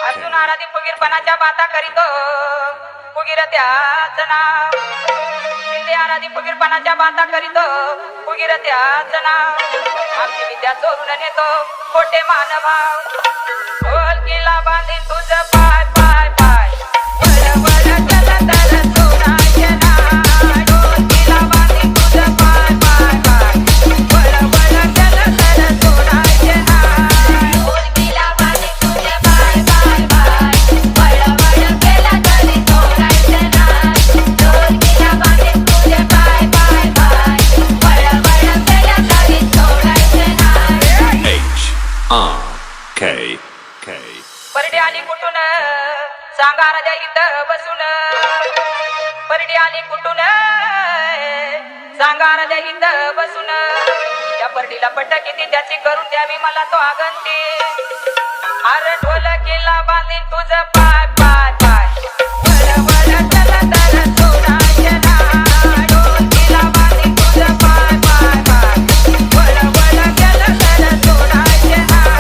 अर्जुन आराधी फुगीरपणाच्या बाता करीत फुगीर त्याच नाव शिंदे आराधी फुगीरपणाच्या बाता करीत फुगीर त्याच नाव आमची विद्या चोरून नेतो खोटे मानभाव ढोल किल्ला बांधीन तुझं पाय पाय पाय वळ वळ चल तर सोनाचे नाव ढोल किल्ला बांधीन तुझं पाय पाय पाय वळ वळ चल तर सोनाचे नाव ढोल किल्ला बांधीन तुझे पाय पाय पाय वळ वळ केला तरी सोनाचे नाव ढोल किल्ला बांधीन तुझे पाय पाय पाय वळ वळ केला तरी सोनाचे नाव परडी आली कुठून सांगा राजा इथं बसून परडी आली कुठून सांगा राजा इथं बसून त्या परडीला पट्ट किती त्याची करून द्यावी मला तो आगंती अरे ढोल किल्ला बांधीन तुझं पाय पाय पाय वळ वळ चल तर सोनाचे नाव ढोल किल्ला बांधीन तुझं पाय पाय पाय वळ वळ केलं तर सोनाचे नाव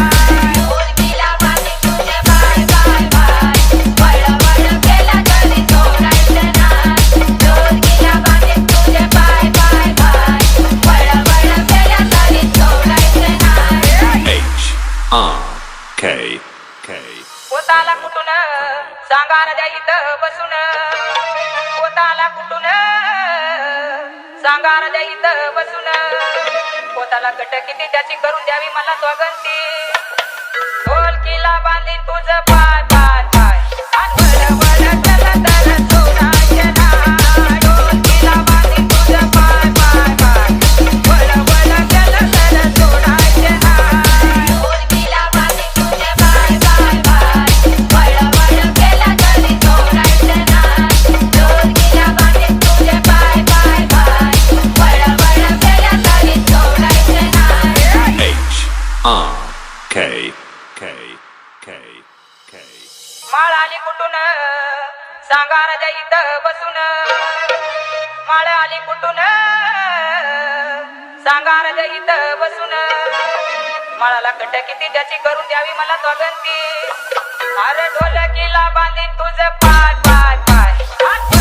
ढोल किल्ला बांधीन तुझे पाय पाय पाय वळ वळ केलं तरी सोनाचे नाव ढोल किल्ला बांधीन तुझे पाय पाय पाय वळ वळ केलं तरी सोनाचे नाव पोताला कुठून सांगा राजा इथं बसून पोताला कुठून सांगा राजा इथं बसून पोताला कट किती त्याची करून द्यावी मला स्वगंती ढोल किल्ला बांधीन तुझं पाय पाय पाय आणि वळ वळ चल तर सोनाचे नाव ढोल किल्ला बांधीन तुझं पाय पाय पाय वळ वळ केलं तर सोनाचे नाव ढोल किल्ला बांधीन तुझे पाय पाय पाय वळ वळ केलं तरी सोनाचे नाव ढोल किल्ला बांधीन तुझे पाय पाय पाय वळ वळ केलं तरी सोनाचे नाव माळ आली कुठून सांगा राजा इथं बसून माळ आली कुठून सांगा राजा इथं बसून माळाला कट किती त्याची करून द्यावी मला स्वगंती अरे ढोल किल्ला बांधीन तुझं पाय पाय पाय